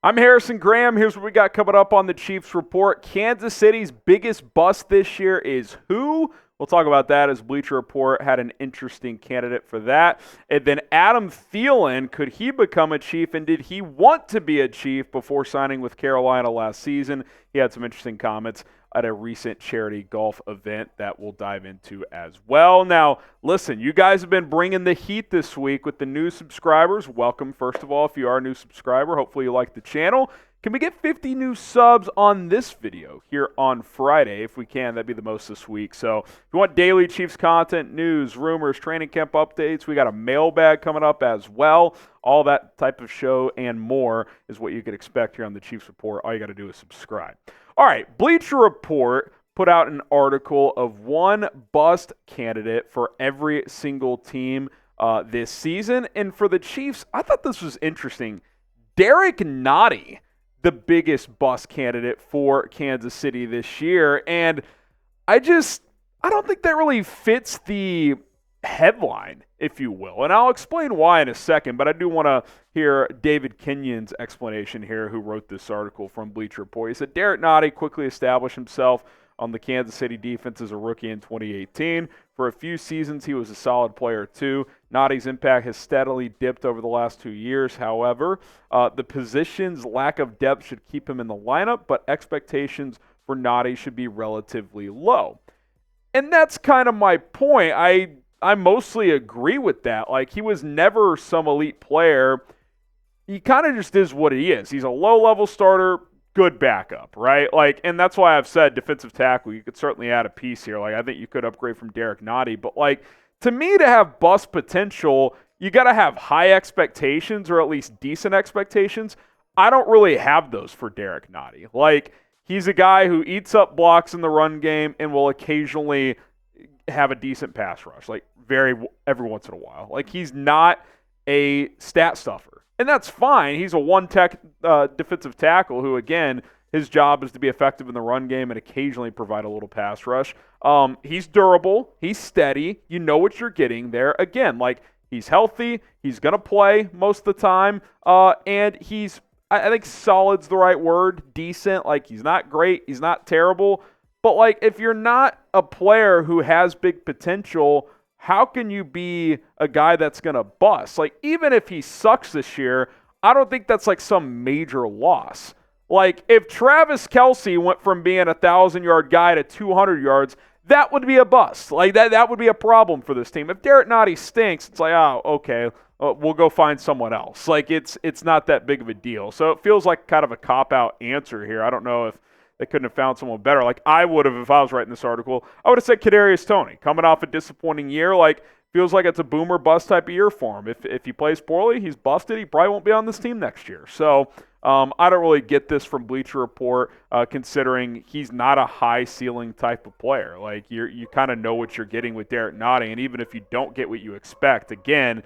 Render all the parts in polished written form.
I'm Harrison Graham. Here's what we got coming up on the Chiefs Report. Kansas City's biggest bust this year is who? We'll talk about that as Bleacher Report had an interesting candidate for that. And then Adam Thielen, could he become a Chief, and did he want to be a Chief before signing with Carolina last season? He had some interesting comments at a recent charity golf event that we'll dive into as well. Now, listen, you guys have been bringing the heat this week with the new subscribers. Welcome, first of all, if you are a new subscriber. Hopefully you like the channel. Can we get 50 new subs on this video here on Friday? If we can, that'd be the most this week. So if you want daily Chiefs content, news, rumors, training camp updates, we got a mailbag coming up as well. All that type of show and more is what you could expect here on the Chiefs Report. All you got to do is subscribe. All right, Bleacher Report put out an article of one bust candidate for every single team this season. And for the Chiefs, I thought this was interesting. Derrick Nnadi, the biggest bust candidate for Kansas City this year. And I don't think that really fits the headline, if you will. And I'll explain why in a second, but I do want to hear David Kenyon's explanation here, who wrote this article from Bleacher Report. He said, Derrick Nnadi quickly established himself on the Kansas City defense as a rookie in 2018. For a few seasons, he was a solid player too. Nnadi's impact has steadily dipped over the last 2 years. However, the position's lack of depth should keep him in the lineup, but expectations for Nnadi should be relatively low. And that's kind of my point. I mostly agree with that. Like, he was never some elite player. He kind of just is what he is. He's a low-level starter, good backup, right? Like, and that's why I've said defensive tackle. You could certainly add a piece here. Like, I think you could upgrade from Derrick Nnadi. But, like, to me, to have bust potential, you got to have high expectations or at least decent expectations. I don't really have those for Derrick Nnadi. Like, he's a guy who eats up blocks in the run game and will occasionally have a decent pass rush, like every once in a while. Like, he's not a stat stuffer, and that's fine. He's a one-tech defensive tackle who, again, his job is to be effective in the run game and occasionally provide a little pass rush. He's durable. He's steady. You know what you're getting there. Again, like, he's healthy. He's going to play most of the time, and he's, I think solid's the right word, decent. Like, he's not great. He's not terrible. But, like, if you're not a player who has big potential, how can you be a guy that's going to bust? Like, even if he sucks this year, I don't think that's, like, some major loss. Like, if Travis Kelce went from being a 1,000-yard guy to 200 yards, that would be a bust. Like, that would be a problem for this team. If Derrick Nnadi stinks, it's like, oh, okay, we'll go find someone else. Like, it's not that big of a deal. So it feels like kind of a cop-out answer here. I don't know if they couldn't have found someone better. Like, I would have, if I was writing this article, I would have said Kadarius Toney. Coming off a disappointing year, like, feels like it's a boomer bust type of year for him. If he plays poorly, he's busted. He probably won't be on this team next year. So I don't really get this from Bleacher Report, considering he's not a high ceiling type of player. Like, you kind of know what you're getting with Derrick Nnadi, and even if you don't get what you expect, again,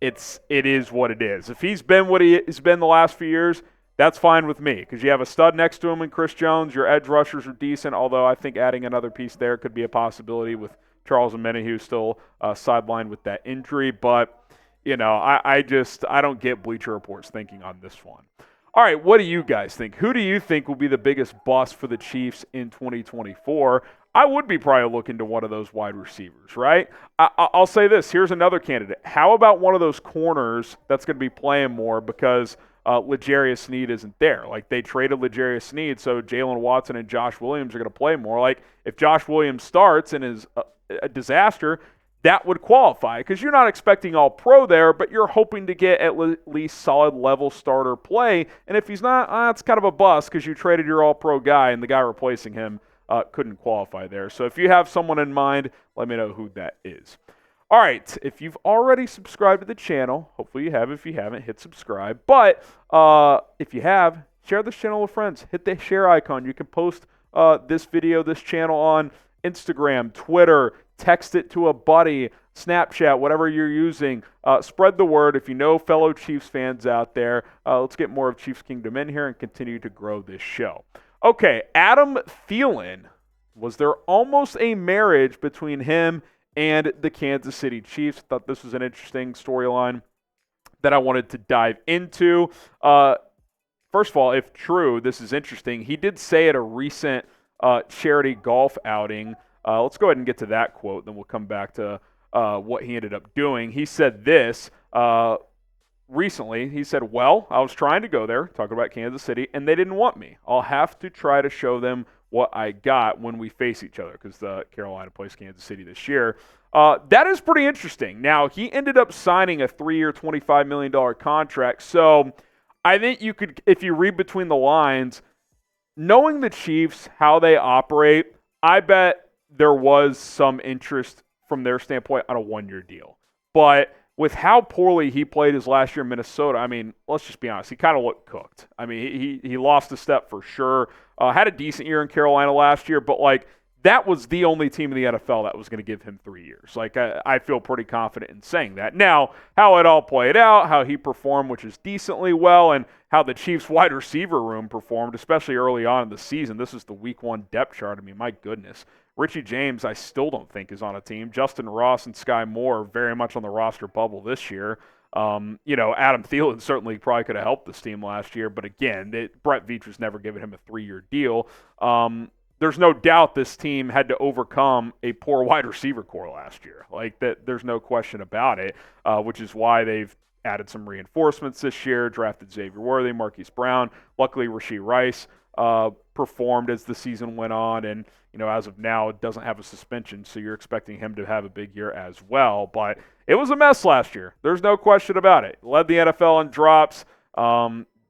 it is what it is. If he's been what he's been the last few years, that's fine with me, because you have a stud next to him in Chris Jones. Your edge rushers are decent, although I think adding another piece there could be a possibility with Charles Omenihu still sidelined with that injury. But, you know, I don't get Bleacher Report's thinking on this one. All right, what do you guys think? Who do you think will be the biggest bust for the Chiefs in 2024? I would be probably looking to one of those wide receivers, right? I'll say this. Here's another candidate. How about one of those corners that's going to be playing more because L'Jarius Sneed isn't there? Like, they traded L'Jarius Sneed, so Jalen Watson and Josh Williams are going to play more. Like, if Josh Williams starts and is a disaster, that would qualify, because you're not expecting all pro there, but you're hoping to get at least solid level starter play. And if he's not, it's kind of a bust, because you traded your all pro guy and the guy replacing him couldn't qualify there. So if you have someone in mind, let me know who that is. All right, if you've already subscribed to the channel, hopefully you have. If you haven't, hit subscribe. But if you have, share this channel with friends. Hit the share icon. You can post this video, this channel on Instagram, Twitter, text it to a buddy, Snapchat, whatever you're using. Spread the word. If you know fellow Chiefs fans out there, let's get more of Chiefs Kingdom in here and continue to grow this show. Okay, Adam Thielen. Was there almost a marriage between him and the Kansas City Chiefs? Thought this was an interesting storyline that I wanted to dive into. first of all, if true, this is interesting. He did say at a recent charity golf outing, let's go ahead and get to that quote, then we'll come back to what he ended up doing. He said this recently. He said, well, I was trying to go there, talking about Kansas City, and they didn't want me. I'll have to try to show them what I got when we face each other, because Carolina plays Kansas City this year. That is pretty interesting. Now, he ended up signing a 3-year, $25 million contract, so I think you could, if you read between the lines, knowing the Chiefs, how they operate, I bet there was some interest from their standpoint on a 1-year deal. But with how poorly he played his last year in Minnesota, I mean, let's just be honest, he kind of looked cooked. I mean, he lost a step for sure. Had a decent year in Carolina last year, but like that was the only team in the NFL that was going to give him 3 years. Like I feel pretty confident in saying that. Now, how it all played out, how he performed, which is decently well, and how the Chiefs wide receiver room performed, especially early on in the season. This is the week 1 depth chart. I mean, my goodness. Richie James, I still don't think is on a team. Justin Ross and Skyy Moore are very much on the roster bubble this year. Adam Thielen certainly probably could have helped this team last year, but again, Brett Veach was never giving him a 3-year deal. There's no doubt this team had to overcome a poor wide receiver core last year. Like that, there's no question about it, which is why they've added some reinforcements this year, drafted Xavier Worthy, Marquise Brown. Luckily, Rashee Rice performed as the season went on, and as of now, it doesn't have a suspension, so you're expecting him to have a big year as well. But it was a mess last year. There's no question about it. Led the NFL in drops.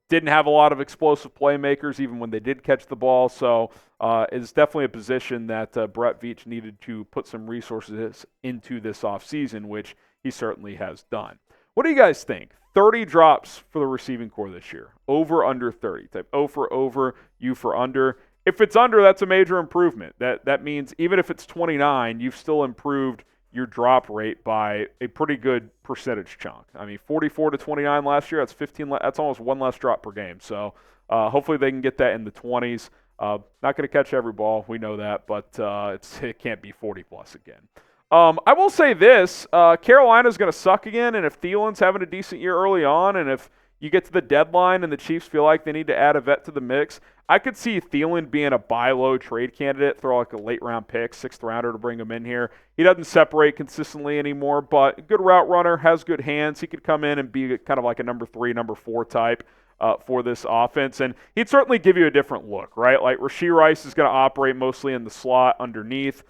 Didn't have a lot of explosive playmakers even when they did catch the ball. So it's definitely a position that Brett Veach needed to put some resources into this offseason, which he certainly has done. What do you guys think? 30 drops for the receiving core this year. Over, under 30. Type O for over, U for under. If it's under, that's a major improvement. That means even if it's 29, you've still improved your drop rate by a pretty good percentage chunk. I mean, 44 to 29 last year, that's 15. That's almost 1 less drop per game. So hopefully they can get that in the 20s. Not going to catch every ball, we know that, but it can't be 40 plus again. I will say this, Carolina's going to suck again, and if Thielen's having a decent year early on, and if you get to the deadline and the Chiefs feel like they need to add a vet to the mix, I could see Thielen being a buy low trade candidate, throw like a late round pick, 6th rounder to bring him in here. He doesn't separate consistently anymore, but good route runner, has good hands. He could come in and be kind of like a number 3, number 4 type for this offense, and he'd certainly give you a different look, right? Like Rashee Rice is going to operate mostly in the slot underneath.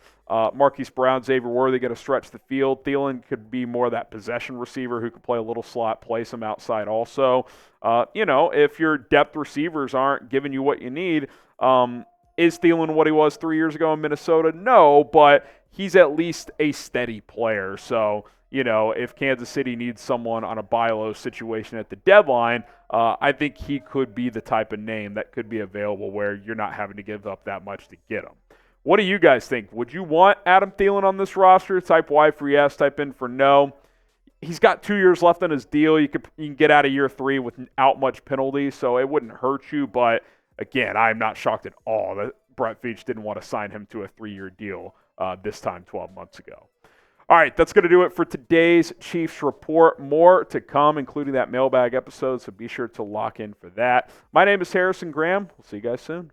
Marquise Brown, Xavier Worthy got to stretch the field. Thielen could be more that possession receiver who could play a little slot, play some outside also. If your depth receivers aren't giving you what you need, is Thielen what he was 3 years ago in Minnesota? No, but he's at least a steady player. So, if Kansas City needs someone on a buy low situation at the deadline, I think he could be the type of name that could be available where you're not having to give up that much to get him. What do you guys think? Would you want Adam Thielen on this roster? Type Y for yes, type in for no. He's got 2 years left on his deal. You can get out of year 3 without much penalty, so it wouldn't hurt you. But, again, I'm not shocked at all that Brett Veach didn't want to sign him to a 3-year deal this time 12 months ago. All right, that's going to do it for today's Chiefs Report. More to come, including that mailbag episode, so be sure to lock in for that. My name is Harrison Graham. We'll see you guys soon.